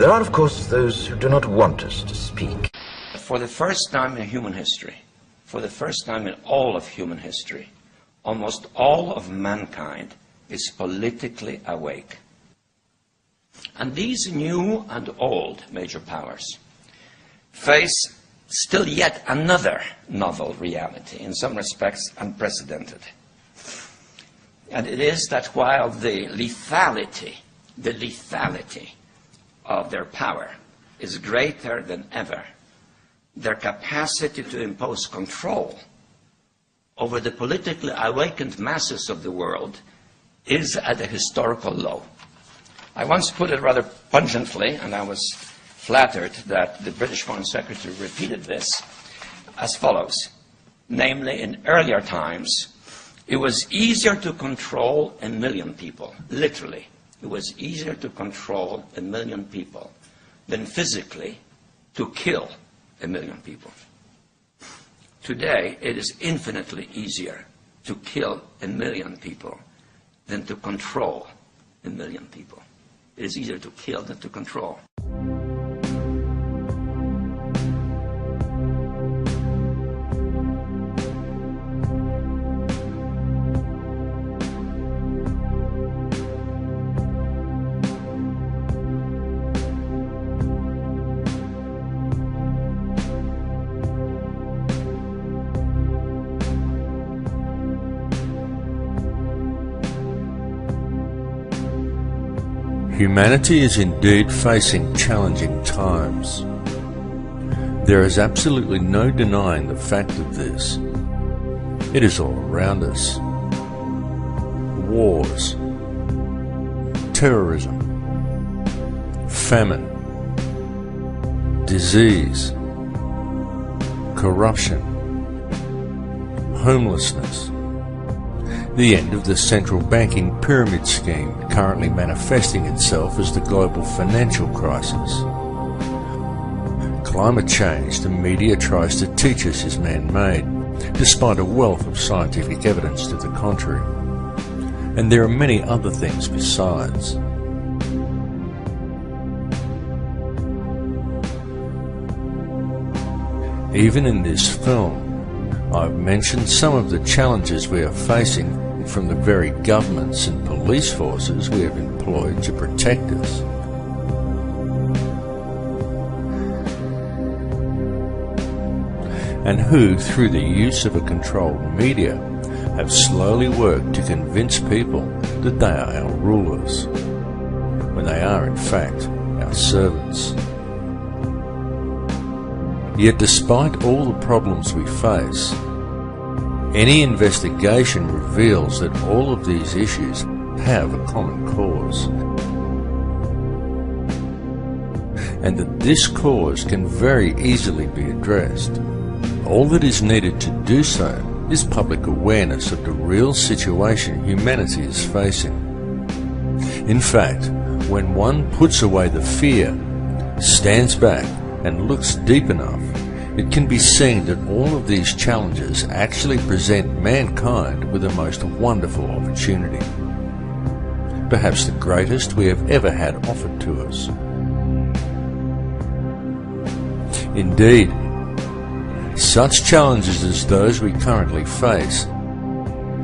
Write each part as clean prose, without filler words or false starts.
There are, of course, those who do not want us to speak. For the first time in human history, for the first time in all of human history, almost all of mankind is politically awake. And these new and old major powers face still yet another novel reality, in some respects unprecedented. And it is that while the lethality of their power is greater than ever, their capacity to impose control over the politically awakened masses of the world is at a historical low. I once put it rather pungently, and I was flattered that the British Foreign Secretary repeated this, as follows. Namely, in earlier times, it was easier to control 1 million people, literally. It was easier to control 1 million people than physically to kill 1 million people. Today, it is infinitely easier to kill 1 million people than to control 1 million people. It is easier to kill than to control. Humanity is indeed facing challenging times. There is absolutely no denying the fact of this. It is all around us. Wars, terrorism, famine, disease, corruption, homelessness, the end of the central banking pyramid scheme currently manifesting itself as the global financial crisis. Climate change the media tries to teach us is man-made, despite a wealth of scientific evidence to the contrary. And there are many other things besides. Even in this film, I've mentioned some of the challenges we are facing from the very governments and police forces we have employed to protect us. And who, through the use of a controlled media, have slowly worked to convince people that they are our rulers, when they are in fact our servants. Yet despite all the problems we face, any investigation reveals that all of these issues have a common cause, and that this cause can very easily be addressed. All that is needed to do so is public awareness of the real situation humanity is facing. In fact, when one puts away the fear, stands back and looks deep enough, it can be seen that all of these challenges actually present mankind with a most wonderful opportunity. Perhaps the greatest we have ever had offered to us. Indeed, such challenges as those we currently face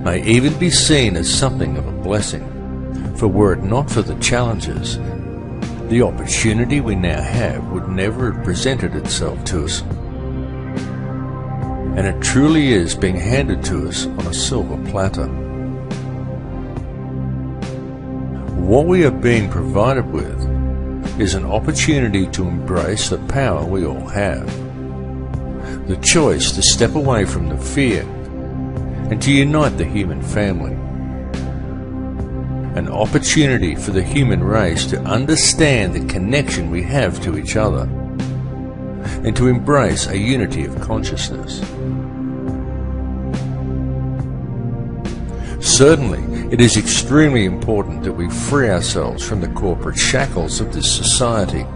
may even be seen as something of a blessing, for were it not for the challenges, the opportunity we now have would never have presented itself to us. And it truly is being handed to us on a silver platter. What we are being provided with is an opportunity to embrace the power we all have. The choice to step away from the fear and to unite the human family. An opportunity for the human race to understand the connection we have to each other and to embrace a unity of consciousness. Certainly, it is extremely important that we free ourselves from the corporate shackles of this society.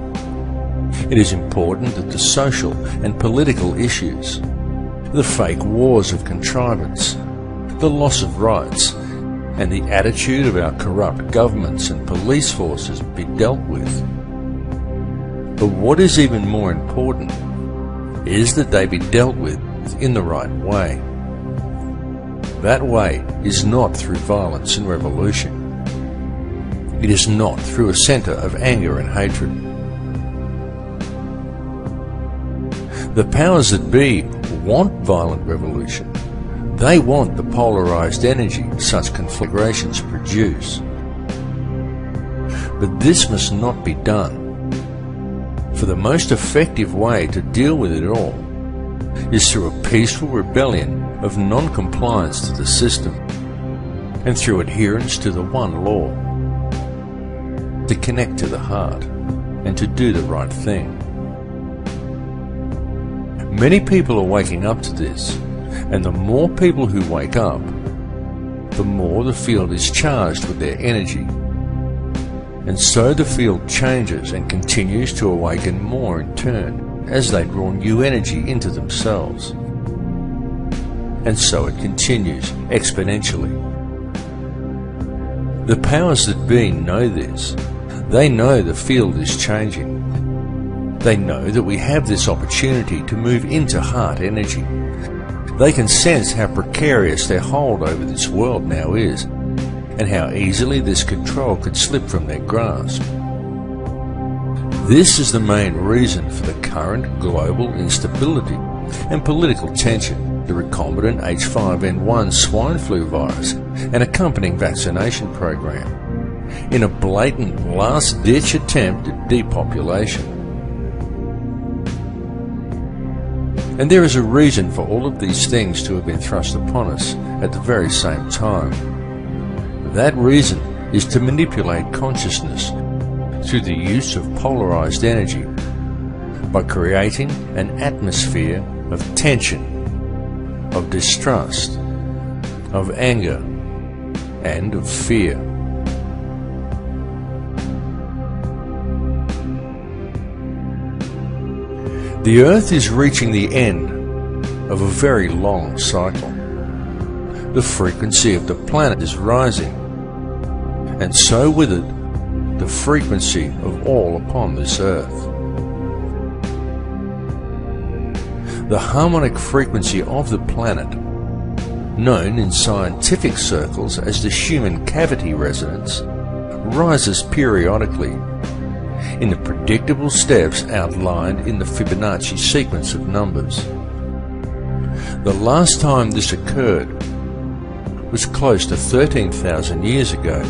It is important that the social and political issues, the fake wars of contrivance, the loss of rights, and the attitude of our corrupt governments and police forces be dealt with. But what is even more important is that they be dealt with in the right way. That way is not through violence and revolution. It is not through a centre of anger and hatred. The powers that be want violent revolution. They want the polarised energy such conflagrations produce. But this must not be done. For the most effective way to deal with it all is through a peaceful rebellion of non-compliance to the system and through adherence to the one law, to connect to the heart and to do the right thing. Many people are waking up to this, and the more people who wake up, the more the field is charged with their energy. And so the field changes and continues to awaken more in turn as they draw new energy into themselves. And so it continues exponentially. The powers that be know this. They know the field is changing. They know that we have this opportunity to move into heart energy. They can sense how precarious their hold over this world now is, and how easily this control could slip from their grasp. This is the main reason for the current global instability and political tension, the recombinant H5N1 swine flu virus and accompanying vaccination program, in a blatant last-ditch attempt at depopulation. And there is a reason for all of these things to have been thrust upon us at the very same time. That reason is to manipulate consciousness through the use of polarized energy by creating an atmosphere of tension, of distrust, of anger, and of fear. The Earth is reaching the end of a very long cycle. The frequency of the planet is rising, and so with it, the frequency of all upon this earth. The harmonic frequency of the planet, known in scientific circles as the human cavity resonance, rises periodically in the predictable steps outlined in the Fibonacci sequence of numbers. The last time this occurred was close to 13,000 years ago,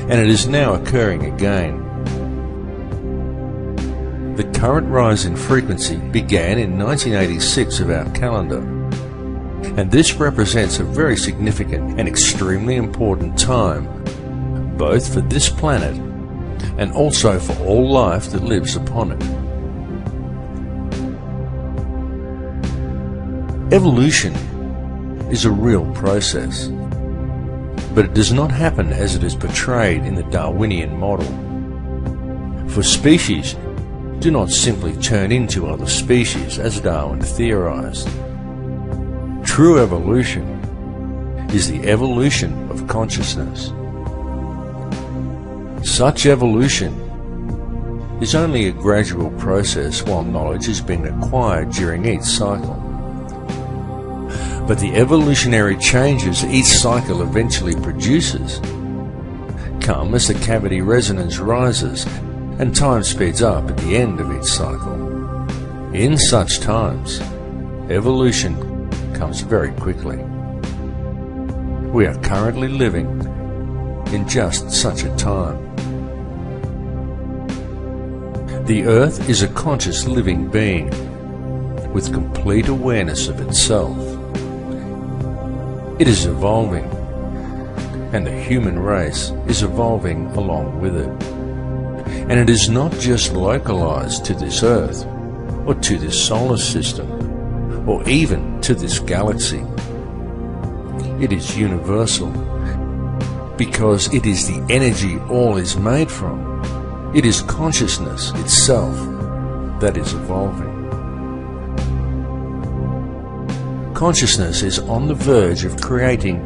and it is now occurring again. The current rise in frequency began in 1986 of our calendar, and this represents a very significant and extremely important time, both for this planet and also for all life that lives upon it. Evolution is a real process, but it does not happen as it is portrayed in the Darwinian model. For species do not simply turn into other species as Darwin theorized. True evolution is the evolution of consciousness. Such evolution is only a gradual process while knowledge is being acquired during each cycle. But the evolutionary changes each cycle eventually produces come as the cavity resonance rises and time speeds up at the end of each cycle. In such times, evolution comes very quickly. We are currently living in just such a time. The Earth is a conscious living being with complete awareness of itself. It is evolving, and the human race is evolving along with it. And it is not just localized to this Earth, or to this solar system, or even to this galaxy. It is universal, because it is the energy all is made from. It is consciousness itself that is evolving. Consciousness is on the verge of creating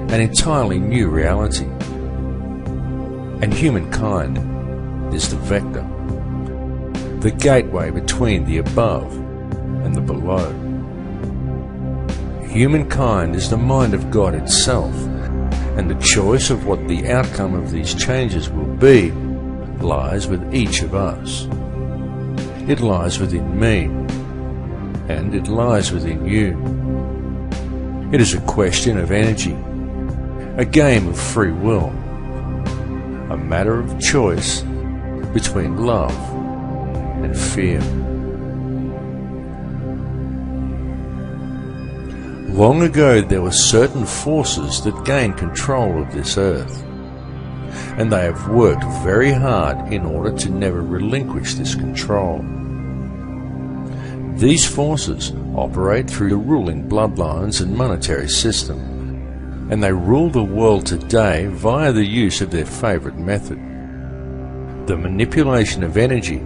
an entirely new reality, and humankind is the vector. the gateway between the above and the below. Humankind is the mind of God itself, and the choice of what the outcome of these changes will be lies with each of us. It lies within me, and it lies within you. It is a question of energy, a game of free will, a matter of choice between love and fear. Long ago there were certain forces that gained control of this earth, and they have worked very hard in order to never relinquish this control. These forces operate through the ruling bloodlines and monetary system, and they rule the world today via the use of their favourite method, the manipulation of energy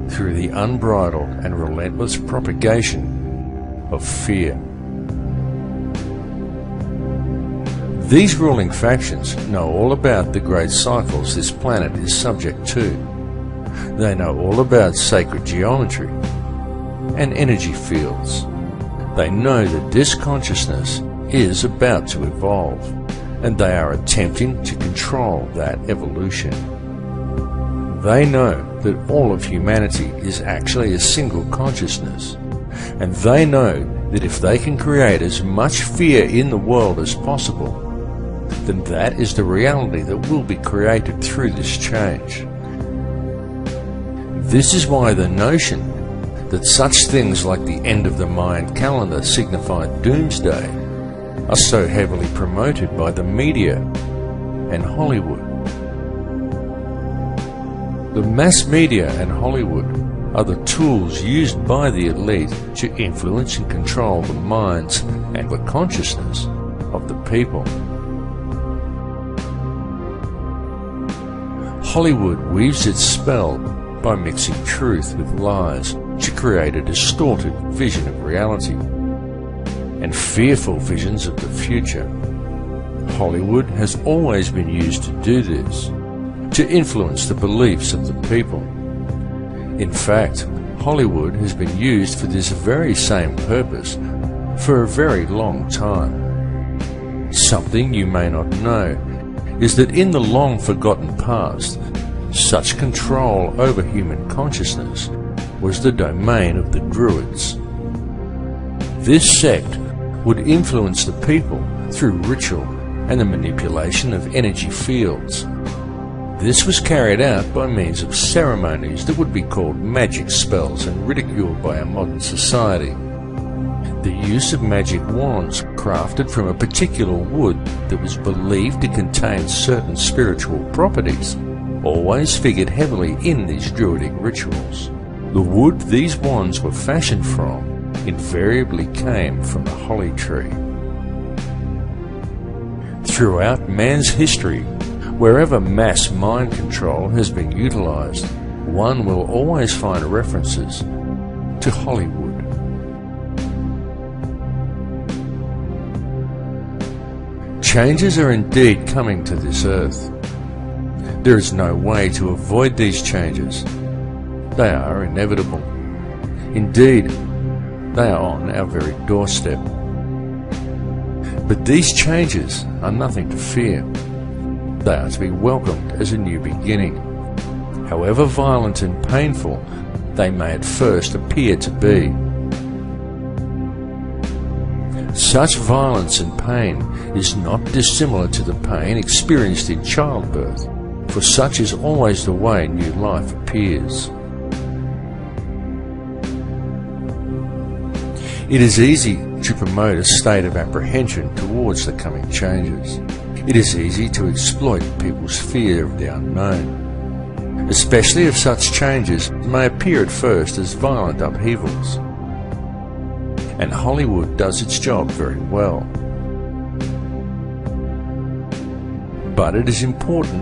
through the unbridled and relentless propagation of fear. These ruling factions know all about the great cycles this planet is subject to. They know all about sacred geometry and energy fields. They know that this consciousness is about to evolve, and they are attempting to control that evolution. They know that all of humanity is actually a single consciousness, and they know that if they can create as much fear in the world as possible, then that is the reality that will be created through this change. This is why the notion that such things like the end of the Mayan calendar signify doomsday are so heavily promoted by the media and Hollywood. The mass media and Hollywood are the tools used by the elite to influence and control the minds and the consciousness of the people. Hollywood weaves its spell by mixing truth with lies to create a distorted vision of reality and fearful visions of the future. Hollywood has always been used to do this, to influence the beliefs of the people. In fact, Hollywood has been used for this very same purpose for a very long time. Something you may not know is that in the long forgotten past, such control over human consciousness was the domain of the Druids. This sect would influence the people through ritual and the manipulation of energy fields. This was carried out by means of ceremonies that would be called magic spells and ridiculed by our modern society. The use of magic wands crafted from a particular wood that was believed to contain certain spiritual properties always figured heavily in these druidic rituals. The wood these wands were fashioned from invariably came from the holly tree. Throughout man's history, wherever mass mind control has been utilized, one will always find references to Hollywood. Changes are indeed coming to this earth. There is no way to avoid these changes. They are inevitable. Indeed, they are on our very doorstep. But these changes are nothing to fear. They are to be welcomed as a new beginning. However violent and painful they may at first appear to be. Such violence and pain is not dissimilar to the pain experienced in childbirth, for such is always the way new life appears. It is easy to promote a state of apprehension towards the coming changes. It is easy to exploit people's fear of the unknown, especially if such changes may appear at first as violent upheavals. And Hollywood does its job very well. But it is important